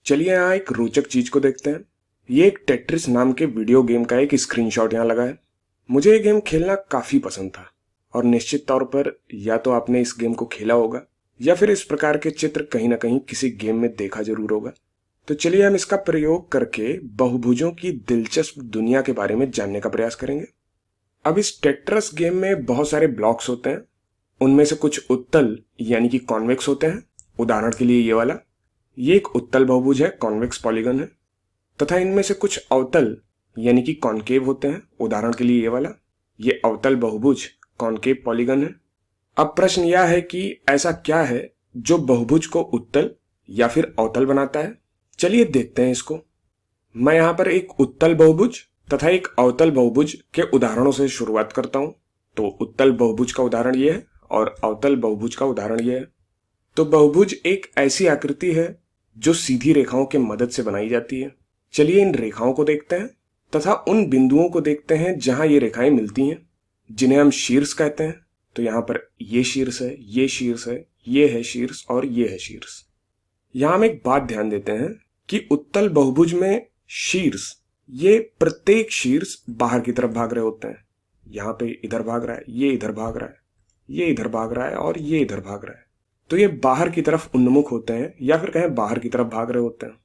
चलिए यहाँ एक रोचक चीज को देखते हैं। ये एक टेट्रिस नाम के वीडियो गेम का एक स्क्रीनशॉट यहाँ लगा है। मुझे ये गेम खेलना काफी पसंद था और निश्चित तौर पर या तो आपने इस गेम को खेला होगा या फिर इस प्रकार के चित्र कहीं ना कहीं किसी गेम में देखा जरूर होगा। तो चलिए हम इसका प्रयोग करके बहुभुजों की दिलचस्प दुनिया के बारे में जानने का प्रयास करेंगे। अब इस टेट्रिस गेम में बहुत सारे ब्लॉक्स होते हैं। उनमें से कुछ उत्तल यानी कि कॉन्वेक्स होते हैं। उदाहरण के लिए ये वाला, ये एक उत्तल बहुभुज है, कॉन्वेक्स पॉलीगन है। तथा इनमें से कुछ अवतल यानी कि कॉन्केव होते हैं। उदाहरण के लिए ये वाला, ये अवतल बहुभुज कॉन्केव पॉलीगन है। अब प्रश्न यह है कि ऐसा क्या है जो बहुभुज को उत्तल या फिर अवतल बनाता है। चलिए देखते हैं इसको। मैं यहाँ पर एक उत्तल बहुभुज तथा एक अवतल बहुभुज के उदाहरणों से शुरुआत करता हूं। तो उत्तल बहुभुज का उदाहरण ये है और अवतल बहुभुज का उदाहरण ये है। तो बहुभुज एक ऐसी आकृति है जो सीधी रेखाओं के मदद से बनाई जाती है। चलिए इन रेखाओं को देखते हैं तथा उन बिंदुओं को देखते हैं जहां ये रेखाएं मिलती हैं, जिन्हें हम शीर्ष कहते हैं। तो यहाँ पर ये शीर्ष है, ये शीर्ष है, ये है शीर्ष और ये है शीर्ष। यहां हम एक बात ध्यान देते हैं कि उत्तल बहुभुज में शीर्ष, ये प्रत्येक शीर्ष बाहर की तरफ भाग रहे होते हैं। यहाँ पे इधर भाग रहा है, ये इधर भाग रहा है, ये इधर भाग रहा है और ये इधर भाग रहा है। तो ये बाहर की तरफ उन्मुख होते हैं या फिर कहें बाहर की तरफ भाग रहे होते हैं।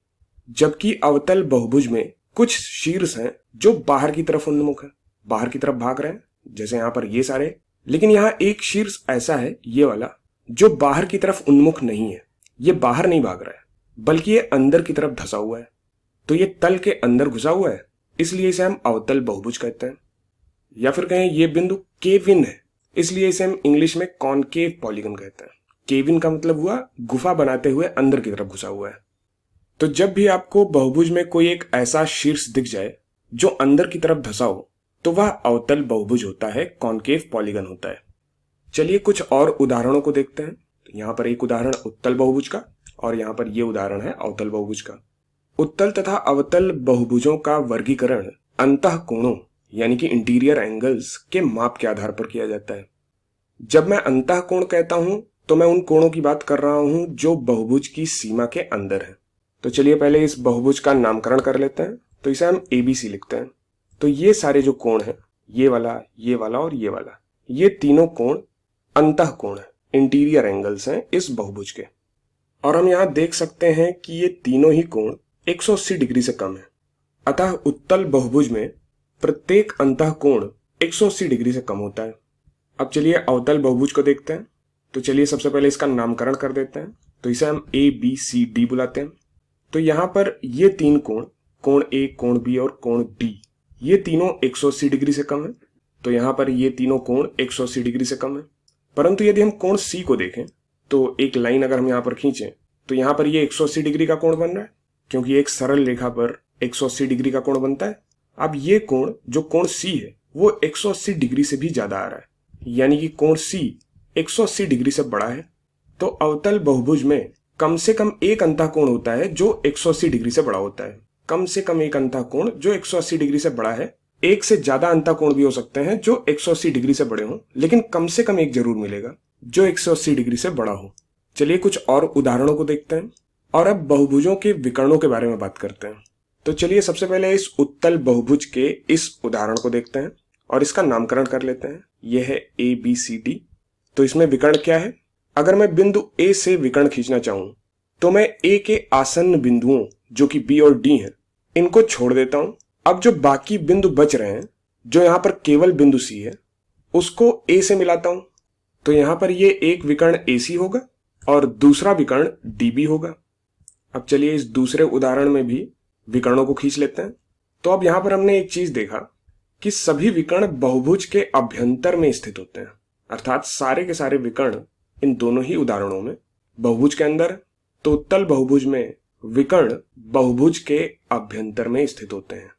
जबकि अवतल बहुभुज में कुछ शीर्ष हैं जो बाहर की तरफ उन्मुख है, बाहर की तरफ भाग रहे हैं, जैसे यहाँ पर ये सारे। लेकिन यहाँ एक शीर्ष ऐसा है, ये वाला, जो बाहर की तरफ उन्मुख नहीं है। ये बाहर नहीं भाग रहा है बल्कि ये अंदर की तरफ धंसा हुआ है। तो ये तल के अंदर घुसा हुआ है, इसलिए इसे हम अवतल बहुभुज कहते हैं। या फिर कहें ये बिंदु केविन है, इसलिए इसे हम इंग्लिश में कॉनकेव पॉलीगन कहते हैं। केविन का मतलब हुआ गुफा बनाते हुए अंदर की तरफ घुसा हुआ है। तो जब भी आपको बहुभुज में कोई एक ऐसा शीर्ष दिख जाए जो अंदर की तरफ धंसा हो, तो वह अवतल बहुभुज होता है, कॉनकेव पॉलीगन होता है। चलिए कुछ और उदाहरणों को देखते हैं। तो यहाँ पर एक उदाहरण उत्तल बहुभुज का और यहाँ पर यह उदाहरण है अवतल बहुभुज का। उत्तल तथा अवतल बहुभुजों का वर्गीकरण अंतःकोणों यानी कि इंटीरियर एंगल्स के माप के आधार पर किया जाता है। जब मैं अंतःकोण कहता हूं तो मैं उन कोणों की बात कर रहा हूं जो बहुभुज की सीमा के अंदर है। तो चलिए पहले इस बहुभुज का नामकरण कर लेते हैं। तो इसे हम ABC लिखते हैं। तो ये सारे जो कोण हैं, ये वाला और ये वाला, ये तीनों कोण अंतःकोण है, इंटीरियर एंगल्स हैं इस बहुभुज के। और हम यहाँ देख सकते हैं कि ये तीनों ही कोण 180 डिग्री से कम है। अतः उत्तल बहुभुज में प्रत्येक अंतःकोण 180 डिग्री से कम होता है। अब चलिए अवतल बहुभुज को देखते हैं। तो चलिए सबसे पहले इसका नामकरण कर देते हैं। तो इसे हम ABCD बुलाते हैं। तो यहाँ पर ये तीन कोण, कोण A, कोण B और कोण D, ये तीनों 180 डिग्री से कम है। तो यहाँ पर ये तीनों कोण 180 डिग्री से कम है। परंतु यदि हम कोण C को देखें तो एक लाइन अगर हम यहाँ पर खींचें तो यहाँ पर ये 180 डिग्री का कोण बन रहा है, क्योंकि एक सरल रेखा पर 180 डिग्री का कोण बनता है। अब ये कोण, जो कोण C है, वो 180 डिग्री से भी ज्यादा आ रहा है, यानी कि कोण C 180 डिग्री से बड़ा है। तो अवतल बहुभुज में कम से कम एक अंतःकोण होता है जो 180 डिग्री से बड़ा होता है। कम से कम एक अंतःकोण जो 180 डिग्री से बड़ा है। एक से ज्यादा अंतःकोण भी हो सकते हैं जो 180 डिग्री से बड़े हों, लेकिन कम से कम एक जरूर मिलेगा जो 180 डिग्री से बड़ा हो। चलिए कुछ और उदाहरणों को देखते हैं और अब बहुभुजों के विकर्णों के बारे में बात करते हैं। तो चलिए सबसे पहले इस उत्तल बहुभुज के इस उदाहरण को देखते हैं और इसका नामकरण कर लेते हैं। यह है ABCD। तो इसमें विकर्ण क्या है? अगर मैं बिंदु A से विकर्ण खींचना चाहूं तो मैं A के आसन्न बिंदुओं जो कि B और D हैं, इनको छोड़ देता हूं। अब जो बाकी बिंदु बच रहे हैं, जो यहां पर केवल बिंदु C है, उसको A से मिलाता हूं। तो यहां पर ये एक विकर्ण AC होगा और दूसरा विकर्ण DB होगा। अब चलिए इस दूसरे उदाहरण में भी विकर्णों को खींच लेते हैं। तो अब यहां पर हमने एक चीज देखा कि सभी विकर्ण बहुभुज के अभ्यंतर में स्थित होते हैं, अर्थात सारे के सारे विकर्ण इन दोनों ही उदाहरणों में बहुभुज के अंदर। तो उत्तल बहुभुज में विकर्ण बहुभुज के अभ्यंतर में स्थित होते हैं।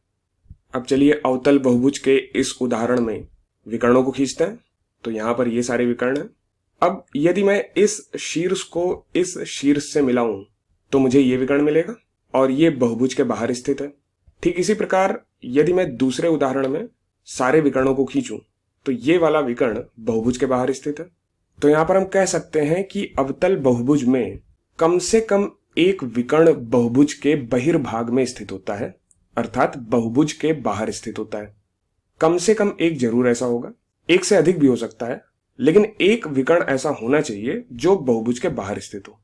अब चलिए अवतल बहुभुज के इस उदाहरण में विकर्णों को खींचते हैं। तो यहां पर ये सारे विकर्ण हैं। अब यदि मैं इस शीर्ष को इस शीर्ष से मिलाऊं तो मुझे ये विकर्ण मिलेगा और ये बहुभुज के बाहर स्थित है। ठीक इसी प्रकार यदि मैं दूसरे उदाहरण में सारे विकर्णों को खींचूं तो ये वाला विकर्ण बहुभुज के बाहर स्थित है। तो यहां पर हम कह सकते हैं कि अवतल बहुभुज में कम से कम एक विकर्ण बहुभुज के बहिर्भाग में स्थित होता है, अर्थात बहुभुज के बाहर स्थित होता है। कम से कम एक जरूर ऐसा होगा, एक से अधिक भी हो सकता है, लेकिन एक विकर्ण ऐसा होना चाहिए जो बहुभुज के बाहर स्थित हो।